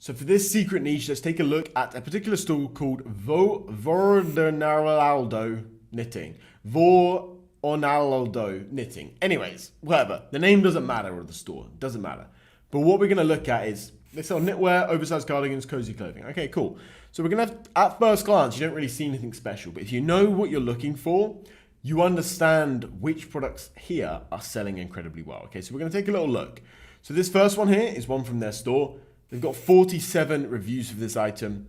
So for this secret niche, let's take a look at a particular store called Vornaraldo Knitting. Vornaraldo Knitting. Anyways, whatever. The name doesn't matter, or the store. It doesn't matter. But what we're going to look at is, they sell knitwear, oversized cardigans, cozy clothing. Okay, cool. So we're going to have, at first glance, you don't really see anything special. But if you know what you're looking for, you understand which products here are selling incredibly well. Okay, so we're going to take a little look. So this first one here is one from their store. They've got 47 reviews for this item.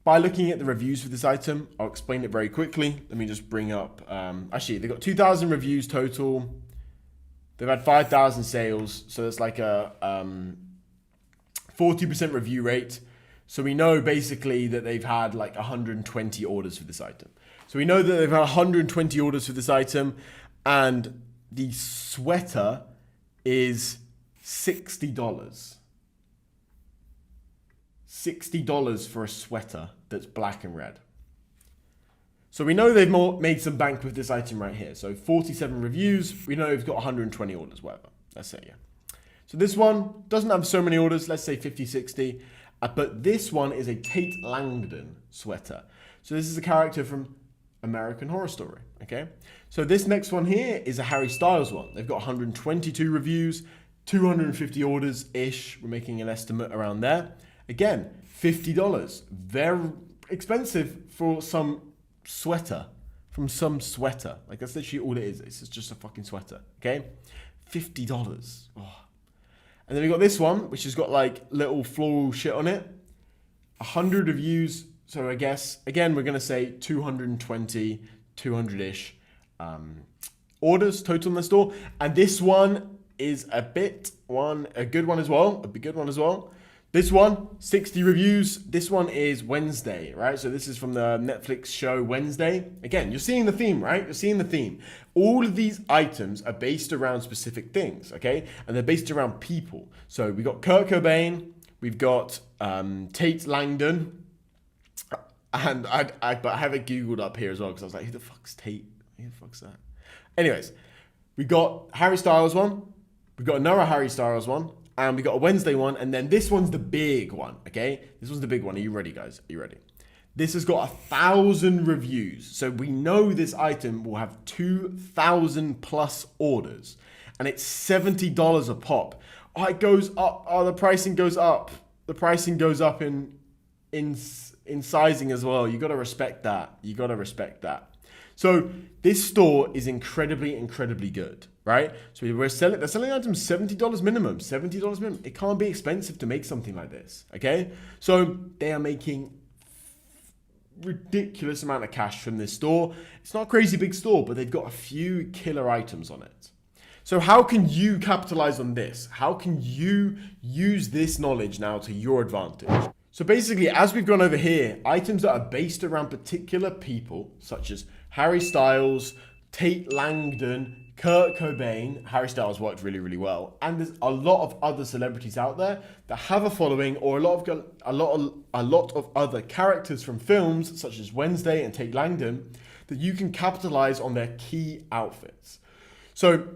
By looking at the reviews for this item, I'll explain it very quickly. Let me just bring up, actually, they've got 2,000 reviews total. They've had 5,000 sales. So it's like a 40% review rate. So we know basically that they've had like 120 orders for this item. So we know that they've had 120 orders for this item, and the sweater is $60. $60 for a sweater that's black and red. So we know they've made some bank with this item right here. So 47 reviews. We know they've got 120 orders, whatever. Let's say, yeah. So this one doesn't have so many orders. Let's say 50, 60. But this one is a Tate Langdon sweater. So this is a character from American Horror Story, okay? So this next one here is a Harry Styles one. They've got 122 reviews, 250 orders-ish. We're making an estimate around there. Again, $50. Very expensive for some sweater. From some sweater. Like, that's literally all it is. It's just a fucking sweater, okay? $50. Oh. And then we got this one, which has got like little floral shit on it. 100 reviews. So I guess, again, we're going to say 220, 200-ish orders total in the store. And this one is a good one as well. This one, 60 reviews. This one is Wednesday, right? So this is from the Netflix show Wednesday. Again, you're seeing the theme, right? You're seeing the theme. All of these items are based around specific things, okay? And they're based around people. So we got Kurt Cobain. We've got Tate Langdon. And I have it Googled up here as well, because I was like, who the fuck's Tate? Who the fuck's that? Anyways, we got Harry Styles one. We've got another Harry Styles one. And we got a Wednesday one, and then this one's the big one, okay? This one's the big one. Are you ready, guys? Are you ready? This has got 1,000 reviews. So we know this item will have 2,000 plus orders. And it's $70 a pop. Oh, it goes up. Oh, the pricing goes up. The pricing goes up in sizing as well. You got to respect that. You got to respect that. So this store is incredibly, incredibly good, right? So they're selling items $70 minimum, $70 minimum. It can't be expensive to make something like this, okay? So they are making ridiculous amount of cash from this store. It's not a crazy big store, but they've got a few killer items on it. So how can you capitalize on this? How can you use this knowledge now to your advantage? So basically, as we've gone over here, items that are based around particular people, such as Harry Styles, Tate Langdon, Kurt Cobain. Harry Styles worked really, really well. And there's a lot of other celebrities out there that have a following, or a lot of other characters from films, such as Wednesday and Tate Langdon, that you can capitalize on their key outfits. So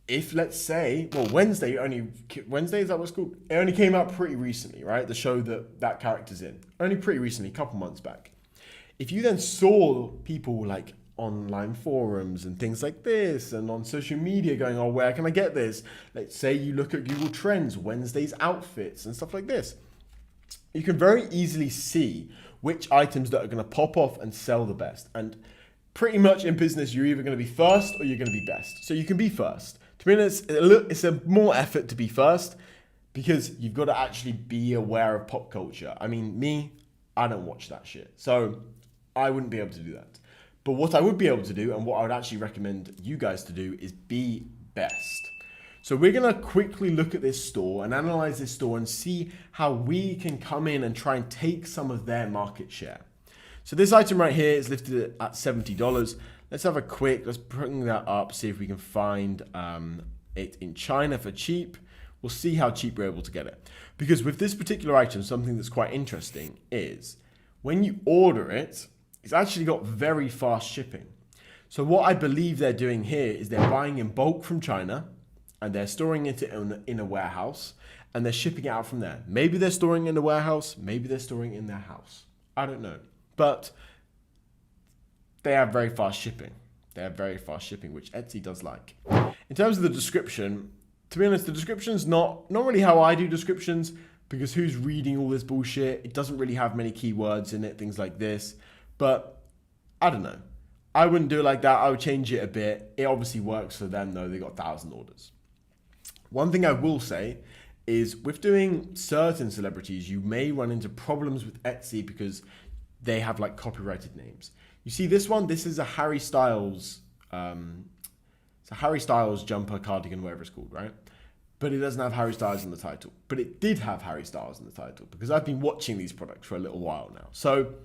if, let's say, well, Wednesday, is that what it's called? It only came out pretty recently, right? The show that character's in. Only pretty recently, a couple months back. If you then saw people like online forums and things like this, and on social media going, oh, where can I get this? Let's say you look at Google Trends, Wednesday's outfits and stuff like this. You can very easily see which items that are going to pop off and sell the best. And pretty much in business, you're either going to be first or you're going to be best. So you can be first. To be honest, it's a more effort to be first, because you've got to actually be aware of pop culture. I mean, I don't watch that shit. So I wouldn't be able to do that. But what I would be able to do, and what I would actually recommend you guys to do, is be best. So we're going to quickly look at this store and analyze this store and see how we can come in and try and take some of their market share. So this item right here is listed at $70. Let's bring that up, see if we can find it in China for cheap. We'll see how cheap we're able to get it. Because with this particular item, something that's quite interesting is when you order it, it's actually got very fast shipping. So what I believe they're doing here is they're buying in bulk from China, and they're storing it in a warehouse, and they're shipping it out from there. Maybe they're storing it in the warehouse, maybe they're storing it in their house. I don't know. But they have very fast shipping. They have very fast shipping, which Etsy does like. In terms of the description, to be honest, the description's not really how I do descriptions, because who's reading all this bullshit? It doesn't really have many keywords in it, things like this. But I don't know. I wouldn't do it like that. I would change it a bit. It obviously works for them though. They got 1,000 orders. One thing I will say is with doing certain celebrities, you may run into problems with Etsy because they have like copyrighted names. You see this one? This is a Harry Styles, it's a Harry Styles jumper, cardigan, whatever it's called, right? But it doesn't have Harry Styles in the title. But it did have Harry Styles in the title because I've been watching these products for a little while now. So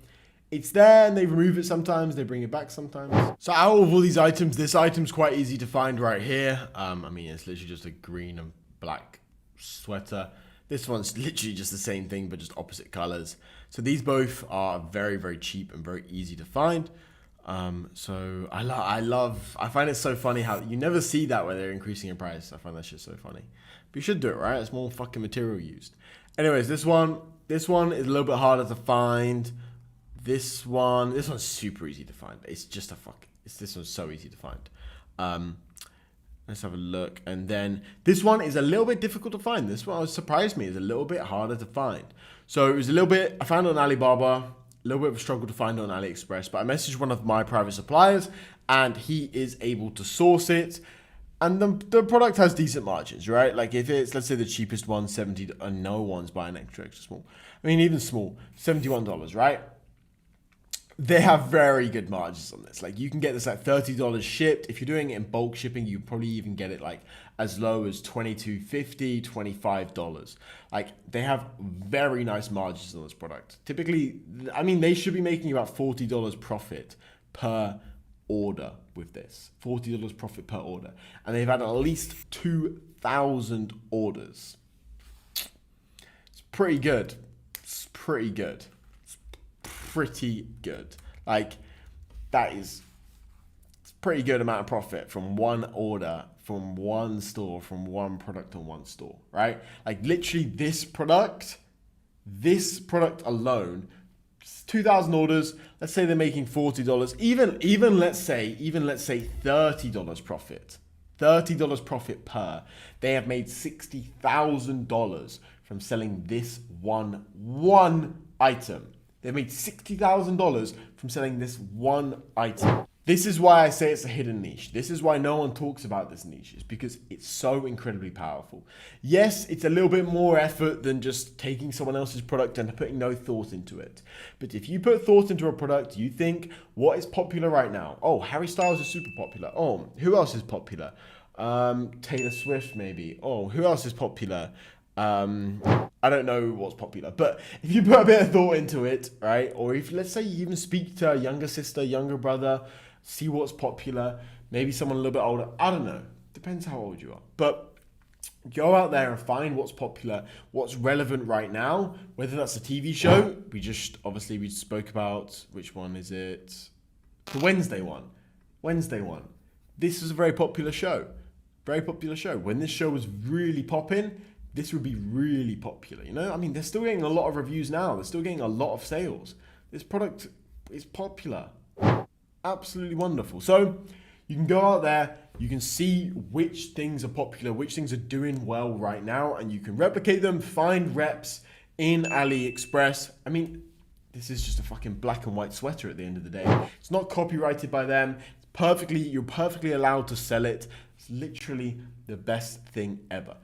it's there and they remove it sometimes, they bring it back sometimes. So out of all these items, this item's quite easy to find right here. I mean, it's literally just a green and black sweater. This one's literally just the same thing, but just opposite colors. So these both are very, very cheap and very easy to find. So I find it so funny how you never see that where they're increasing in price. I find that shit so funny. But you should do it, right? It's more fucking material used. Anyways, this one is a little bit harder to find. This one's super easy to find. It's just this one's so easy to find. Let's have a look. And then this one is a little bit difficult to find. This one surprised me. It's a little bit harder to find. So it was I found it on Alibaba, a little bit of a struggle to find it on AliExpress, but I messaged one of my private suppliers and he is able to source it. And the product has decent margins, right? Like if it's, let's say the cheapest one, 70, and no one's buying extra small. I mean, even small, $71, right? They have very good margins on this. Like you can get this at $30 shipped. If you're doing it in bulk shipping, you probably even get it like as low as $22.50, $25. Like they have very nice margins on this product. Typically, I mean, they should be making about $40 profit per order with this. $40 profit per order. And they've had at least 2,000 orders. It's pretty good. It's pretty good. Pretty good. Like it's pretty good amount of profit from one order, from one store, from one product on one store, right? Like literally this product alone, 2,000 orders, let's say they're making $40, even let's say $30 profit. $30 profit per. They have made $60,000 from selling this one item. They made $60,000 from selling this one item. This is why I say it's a hidden niche. This is why no one talks about this niche, is because it's so incredibly powerful. Yes, it's a little bit more effort than just taking someone else's product and putting no thought into it. But if you put thought into a product, you think, what is popular right now? Oh, Harry Styles is super popular. Oh, who else is popular? Taylor Swift maybe. Oh, who else is popular? I don't know what's popular, but if you put a bit of thought into it, right? Or if, let's say, you even speak to a younger sister, younger brother, see what's popular, maybe someone a little bit older, I don't know. Depends how old you are. But go out there and find what's popular, what's relevant right now, whether that's a TV show. We spoke about, which one is it? The Wednesday one. This is a very popular show. When this show was really popping, this would be really popular, you know? I mean, they're still getting a lot of reviews now. They're still getting a lot of sales. This product is popular. Absolutely wonderful. So you can go out there, you can see which things are popular, which things are doing well right now, and you can replicate them, find reps in AliExpress. I mean, this is just a fucking black and white sweater at the end of the day. It's not copyrighted by them. You're perfectly allowed to sell it. It's literally the best thing ever.